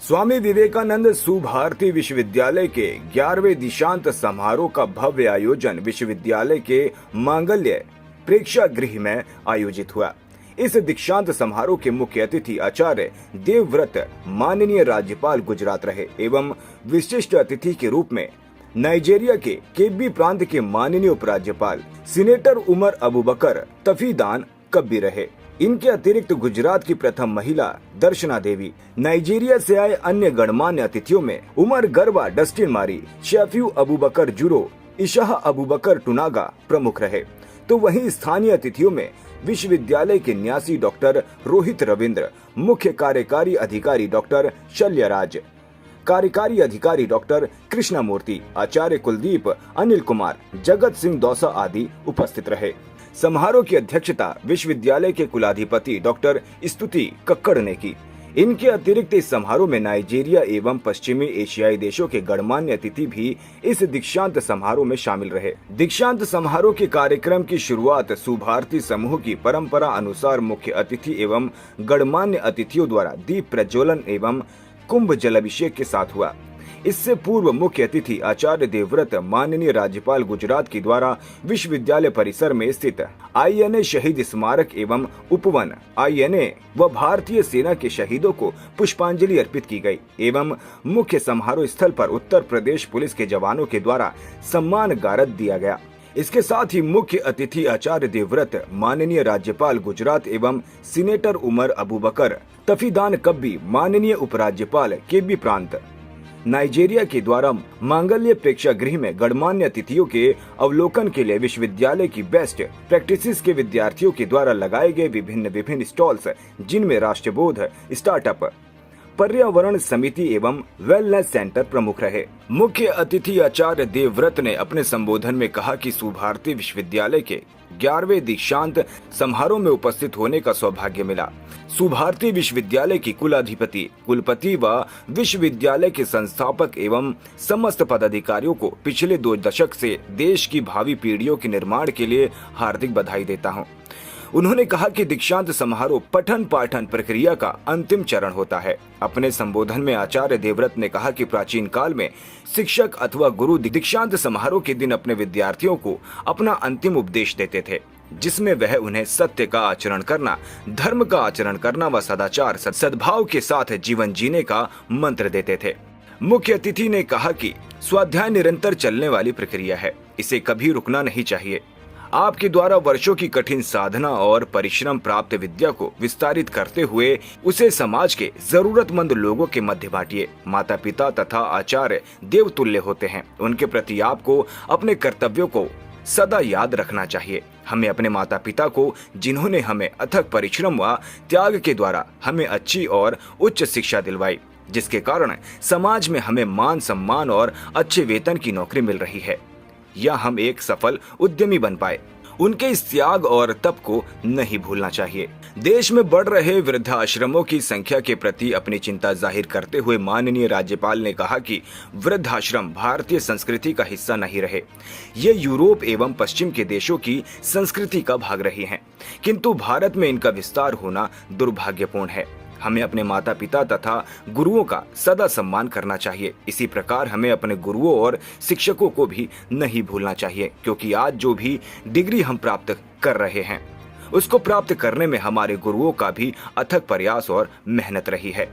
स्वामी विवेकानंद सुभारती विश्वविद्यालय के 11वें दीक्षांत समारोह का भव्य आयोजन विश्वविद्यालय के मांगल्य प्रेक्षागृह में आयोजित हुआ। इस दीक्षांत समारोह के मुख्य अतिथि आचार्य देवव्रत माननीय राज्यपाल गुजरात रहे एवं विशिष्ट अतिथि के रूप में नाइजीरिया के केबी प्रांत के माननीय उपराज्यपाल सीनेटर उमर अबूबकर तफीदान कब्बी रहे। इनके अतिरिक्त गुजरात की प्रथम महिला दर्शना देवी, नाइजीरिया से आए अन्य गणमान्य अतिथियों में उमर गरबा डस्टिन मारी, शेफ्यू अबूबकर जुरो, इशाह अबूबकर टुनागा प्रमुख रहे। तो वहीं स्थानीय अतिथियों में विश्वविद्यालय के न्यासी डॉक्टर रोहित रविंद्र, मुख्य कार्यकारी अधिकारी डॉक्टर शल्यराज, कार्यकारी अधिकारी डॉक्टर कृष्णमूर्ति, आचार्य कुलदीप, अनिल कुमार, जगत सिंह दौसा आदि उपस्थित रहे। समारोह की अध्यक्षता विश्वविद्यालय के कुलाधिपति डॉक्टर स्तुति कक्कड़ ने की। इनके अतिरिक्त इस समारोह में नाइजीरिया एवं पश्चिमी एशियाई देशों के गणमान्य अतिथि भी इस दीक्षांत समारोह में शामिल रहे। दीक्षांत समारोह के कार्यक्रम की शुरुआत सुभारती समूह की परंपरा अनुसार मुख्य अतिथि एवं गणमान्य अतिथियों द्वारा दीप प्रज्वलन एवं कुंभ जलाभिषेक के साथ हुआ। इससे पूर्व मुख्य अतिथि आचार्य देवव्रत माननीय राज्यपाल गुजरात के द्वारा विश्वविद्यालय परिसर में स्थित INA शहीद स्मारक एवं उपवन INA व भारतीय सेना के शहीदों को पुष्पांजलि अर्पित की गई एवं मुख्य समारोह स्थल पर उत्तर प्रदेश पुलिस के जवानों के द्वारा सम्मान गारद दिया गया। इसके साथ ही मुख्य अतिथि आचार्य देवव्रत माननीय राज्यपाल गुजरात एवं सीनेटर उमर अबूबकर तफीदान कब्बी माननीय उपराज्यपाल केबी प्रांत नाइजीरिया के द्वारा मांगल्य प्रेक्षागृह में गणमान्य अतिथियों के अवलोकन के लिए विश्वविद्यालय की बेस्ट प्रैक्टिसेस के विद्यार्थियों के द्वारा लगाए गए विभिन्न स्टॉल्स, जिनमें राष्ट्रबोध, स्टार्टअप, पर्यावरण समिति एवं वेलनेस सेंटर प्रमुख रहे। मुख्य अतिथि आचार्य देवव्रत ने अपने संबोधन में कहा कि सुभारती विश्वविद्यालय के 11वें दीक्षांत समारोह में उपस्थित होने का सौभाग्य मिला। सुभारती विश्वविद्यालय की कुलाधिपति, कुलपति व विश्वविद्यालय के संस्थापक एवं समस्त पदाधिकारियों को पिछले 2 दशक से देश की भावी पीढ़ियों के निर्माण के लिए हार्दिक बधाई देता हूं। उन्होंने कहा कि दीक्षांत समारोह पठन पाठन प्रक्रिया का अंतिम चरण होता है। अपने संबोधन में आचार्य देवव्रत ने कहा कि प्राचीन काल में शिक्षक अथवा गुरु दीक्षांत समारोह के दिन अपने विद्यार्थियों को अपना अंतिम उपदेश देते थे, जिसमें वह उन्हें सत्य का आचरण करना, धर्म का आचरण करना व सदाचार सद्भाव के साथ जीवन जीने का मंत्र देते थे। मुख्य अतिथि ने कहा कि स्वाध्याय निरंतर चलने वाली प्रक्रिया है, इसे कभी रुकना नहीं चाहिए। आपके द्वारा वर्षों की कठिन साधना और परिश्रम प्राप्त विद्या को विस्तारित करते हुए उसे समाज के जरूरतमंद लोगों के मध्य बांटिए। माता पिता तथा आचार्य देवतुल्य होते हैं, उनके प्रति आपको अपने कर्तव्यों को सदा याद रखना चाहिए। हमें अपने माता पिता को, जिन्होंने हमें अथक परिश्रम व त्याग के द्वारा हमें अच्छी और उच्च शिक्षा दिलवाई, जिसके कारण समाज में हमें मान सम्मान और अच्छे वेतन की नौकरी मिल रही है, या हम एक सफल उद्यमी बन पाए, उनके इस त्याग और तप को नहीं भूलना चाहिए। देश में बढ़ रहे वृद्धाश्रमों की संख्या के प्रति अपनी चिंता जाहिर करते हुए माननीय राज्यपाल ने कहा कि वृद्धाश्रम भारतीय संस्कृति का हिस्सा नहीं रहे। ये यूरोप एवं पश्चिम के देशों की संस्कृति का भाग रही हैं, किंतु भारत में इनका विस्तार होना दुर्भाग्यपूर्ण है। हमें अपने माता पिता तथा गुरुओं का सदा सम्मान करना चाहिए। इसी प्रकार हमें अपने गुरुओं और शिक्षकों को भी नहीं भूलना चाहिए, क्योंकि आज जो भी डिग्री हम प्राप्त कर रहे हैं, उसको प्राप्त करने में हमारे गुरुओं का भी अथक प्रयास और मेहनत रही है।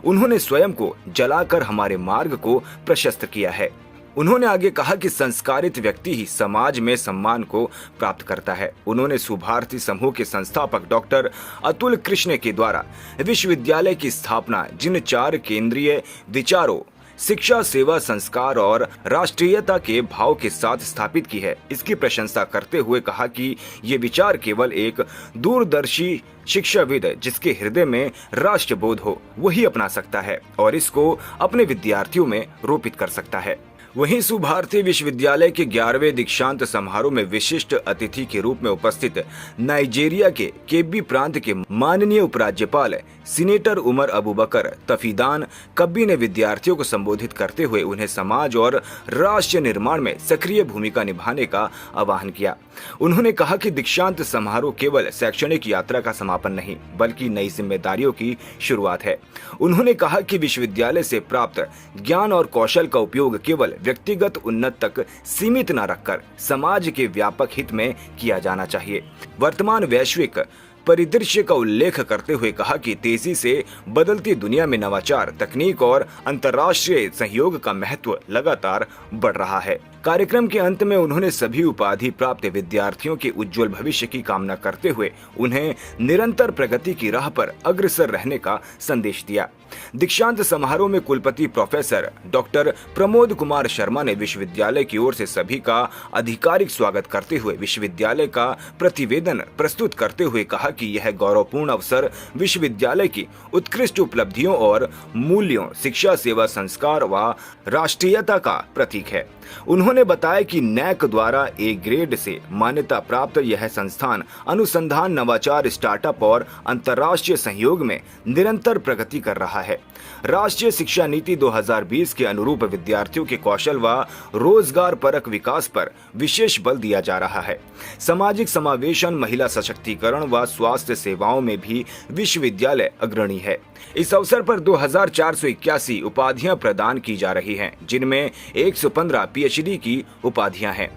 उन्होंने स्वयं को जलाकर हमारे मार्ग को प्रशस्त किया है। उन्होंने आगे कहा कि संस्कारित व्यक्ति ही समाज में सम्मान को प्राप्त करता है। उन्होंने सुभारती समूह के संस्थापक डॉक्टर अतुल कृष्ण के द्वारा विश्वविद्यालय की स्थापना जिन 4 केंद्रीय विचारों, शिक्षा, सेवा, संस्कार और राष्ट्रीयता के भाव के साथ स्थापित की है, इसकी प्रशंसा करते हुए कहा कि ये विचार केवल एक दूरदर्शी शिक्षाविद जिसके हृदय में राष्ट्रबोध हो, वही अपना सकता है और इसको अपने विद्यार्थियों में रोपित कर सकता है। वहीं सुभारती विश्वविद्यालय के 11वें दीक्षांत समारोह में विशिष्ट अतिथि के रूप में उपस्थित नाइजीरिया के केबी प्रांत के माननीय उपराज्यपाल सीनेटर उमर अबूबकर तफीदान कब्बी ने विद्यार्थियों को संबोधित करते हुए उन्हें समाज और राष्ट्र निर्माण में सक्रिय भूमिका निभाने का आह्वान किया। उन्होंने कहा कि दीक्षांत समारोह केवल शैक्षणिक यात्रा का समापन नहीं बल्कि नई जिम्मेदारियों की शुरुआत है। उन्होंने कहा कि विश्वविद्यालय से प्राप्त ज्ञान और कौशल का उपयोग केवल व्यक्तिगत उन्नत तक सीमित न रखकर समाज के व्यापक हित में किया जाना चाहिए। वर्तमान वैश्विक परिदृश्य का उल्लेख करते हुए कहा कि तेजी से बदलती दुनिया में नवाचार, तकनीक और अंतर्राष्ट्रीय सहयोग का महत्व लगातार बढ़ रहा है। कार्यक्रम के अंत में उन्होंने सभी उपाधि प्राप्त विद्यार्थियों के उज्जवल भविष्य की कामना करते हुए उन्हें निरंतर प्रगति की राह पर अग्रसर रहने का संदेश दिया। दीक्षांत समारोह में कुलपति प्रोफेसर डॉक्टर प्रमोद कुमार शर्मा ने विश्वविद्यालय की ओर से सभी का आधिकारिक स्वागत करते हुए विश्वविद्यालय का प्रतिवेदन प्रस्तुत करते हुए कहा कि यह गौरवपूर्ण अवसर विश्वविद्यालय की उत्कृष्ट उपलब्धियों और मूल्यों, शिक्षा, सेवा, संस्कार व राष्ट्रीयता का प्रतीक है। उन्होंने बताया कि नैक द्वारा ए ग्रेड से मान्यता प्राप्त यह संस्थान अनुसंधान, नवाचार, स्टार्टअप और अंतर्राष्ट्रीय सहयोग में निरंतर प्रगति कर रहा है। राष्ट्रीय शिक्षा नीति 2020 के अनुरूप विद्यार्थियों के कौशल व रोजगार परक विकास पर विशेष बल दिया जा रहा है। सामाजिक समावेशन, महिला सशक्तिकरण व स्वास्थ्य सेवाओं में भी विश्वविद्यालय अग्रणी है। इस अवसर पर 2481 उपाधियां प्रदान की जा रही हैं, जिनमें 115 पीएचडी की उपाधियां हैं।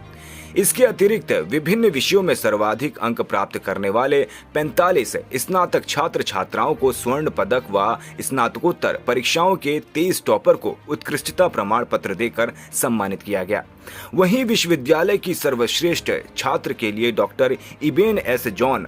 इसके अतिरिक्त विभिन्न विषयों में सर्वाधिक अंक प्राप्त करने वाले 45 स्नातक छात्र छात्राओं को स्वर्ण पदक व स्नातकोत्तर परीक्षाओं के 23 टॉपर को उत्कृष्टता प्रमाण पत्र देकर सम्मानित किया गया। वहीं विश्वविद्यालय की सर्वश्रेष्ठ छात्र के लिए डॉक्टर इबेन एस जॉन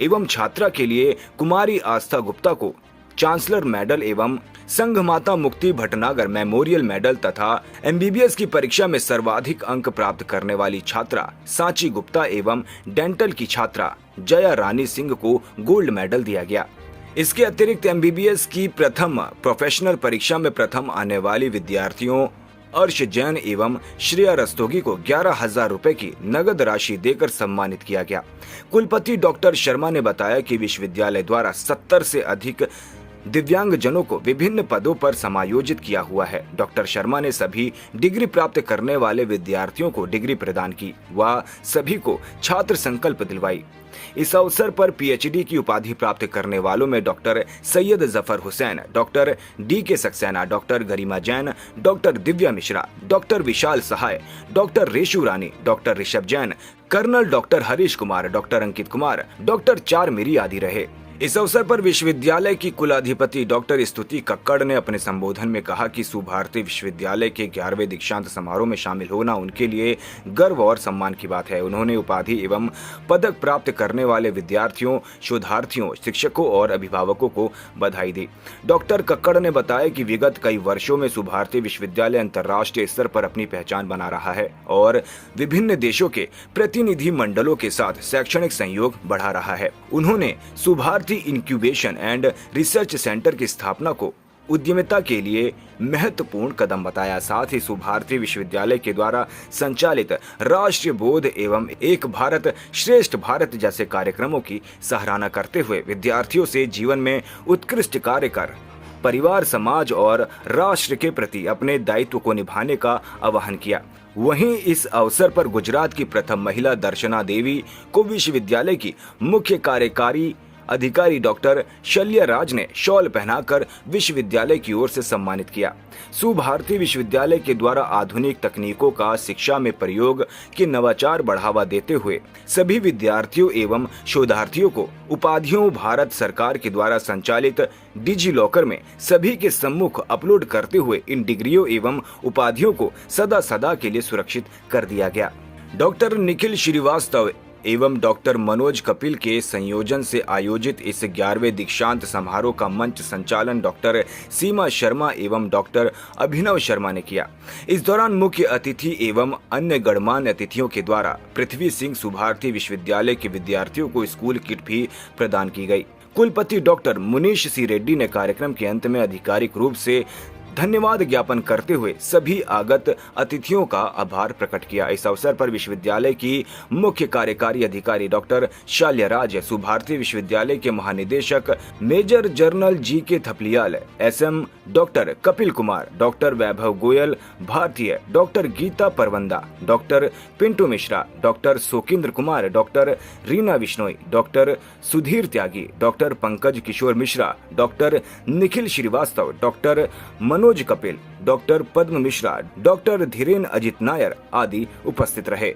एवं छात्रा के लिए कुमारी आस्था गुप्ता को चांसलर मेडल एवं संघ माता मुक्ति भटनागर मेमोरियल मेडल तथा एमबीबीएस की परीक्षा में सर्वाधिक अंक प्राप्त करने वाली छात्रा सांची गुप्ता एवं डेंटल की छात्रा जया रानी सिंह को गोल्ड मेडल दिया गया। इसके अतिरिक्त एमबीबीएस की प्रथम प्रोफेशनल परीक्षा में प्रथम आने वाली विद्यार्थियों अर्श जैन एवं श्रेया रस्तोगी को 11,000 रुपए की नगद राशि देकर सम्मानित किया गया। कुलपति डॉक्टर शर्मा ने बताया कि विश्वविद्यालय द्वारा 70 से अधिक दिव्यांग जनों को विभिन्न पदों पर समायोजित किया हुआ है। डॉक्टर शर्मा ने सभी डिग्री प्राप्त करने वाले विद्यार्थियों को डिग्री प्रदान की व सभी को छात्र संकल्प दिलवाई। इस अवसर पर पीएचडी की उपाधि प्राप्त करने वालों में doctor Syed Zafar Hussain, doctor D K. Saxena, doctor Garima Jain, doctor Divya Mishra, doctor Vishal Sahay, doctor Reshu Rani, doctor Rishabh Jain, colonel doctor Harish Kumar, doctor Ankit Kumar, doctor चार मिरी आदि रहे। इस अवसर पर विश्वविद्यालय की कुलाधिपति डॉक्टर स्तुति कक्कड़ ने अपने संबोधन में कहा कि सुभारती विश्वविद्यालय के 11वें दीक्षांत समारोह में शामिल होना उनके लिए गर्व और सम्मान की बात है। उन्होंने उपाधि एवं पदक प्राप्त करने वाले विद्यार्थियों, शोधार्थियों, शिक्षकों और अभिभावकों को बधाई दी। डॉक्टर कक्कड़ ने बताया कि विगत कई वर्षों में सुभारती विश्वविद्यालय अंतर्राष्ट्रीय स्तर पर अपनी पहचान बना रहा है और विभिन्न देशों के प्रतिनिधि मंडलों के साथ शैक्षणिक सहयोग बढ़ा रहा है। उन्होंने Subharti incubation and research centre की स्थापना को उद्यमिता के लिए महत्वपूर्ण कदम बताया। साथ ही सुभारती विश्वविद्यालय के द्वारा संचालित राष्ट्रीय बोध एवं एक भारत श्रेष्ठ भारत जैसे कार्यक्रमों की सराहना करते हुए विद्यार्थियों से जीवन में उत्कृष्ट कार्य कर परिवार, समाज और राष्ट्र के प्रति अपने दायित्व को निभाने का आह्वान किया। वहीं इस अवसर पर गुजरात की प्रथम महिला दर्शना देवी को विश्वविद्यालय की मुख्य कार्यकारी अधिकारी डॉक्टर शल्य राज ने शॉल पहनाकर विश्वविद्यालय की ओर से सम्मानित किया। सुभारती विश्वविद्यालय के द्वारा आधुनिक तकनीकों का शिक्षा में प्रयोग के नवाचार बढ़ावा देते हुए सभी विद्यार्थियों एवं शोधार्थियों को उपाधियों भारत सरकार के द्वारा संचालित डिजी लॉकर में सभी के सम्मुख अपलोड करते हुए इन डिग्रियों एवं उपाधियों को सदा सदा के लिए सुरक्षित कर दिया गया। डॉक्टर निखिल श्रीवास्तव एवं डॉक्टर मनोज कपिल के संयोजन से आयोजित इस 11वें दीक्षांत समारोह का मंच संचालन डॉक्टर सीमा शर्मा एवं डॉक्टर अभिनव शर्मा ने किया। इस दौरान मुख्य अतिथि एवं अन्य गणमान्य अतिथियों के द्वारा पृथ्वी सिंह सुभारती विश्वविद्यालय के विद्यार्थियों को स्कूल किट भी प्रदान की गई। कुलपति डॉक्टर मुनीश सी रेड्डी ने कार्यक्रम के अंत में आधिकारिक रूप से धन्यवाद ज्ञापन करते हुए सभी आगत अतिथियों का आभार प्रकट किया। इस अवसर पर विश्वविद्यालय की मुख्य कार्यकारी अधिकारी डॉक्टर शाल्यराज, सुभारती विश्वविद्यालय के महानिदेशक major general G K. Thapliyal, SM doctor Kapil Kumar, doctor Vaibhav Goyal Bhartiya, doctor Geeta Parvanda, doctor Pintu Mishra, doctor Sokindra Kumar, doctor Reena Vishnoi, doctor Sudhir Tyagi, doctor Pankaj Kishore Mishra, doctor Nikhil Srivastava, doctor Manoj Kapil, doctor Padma Mishra, doctor Dhiren Ajit Nair आदि उपस्थित रहे।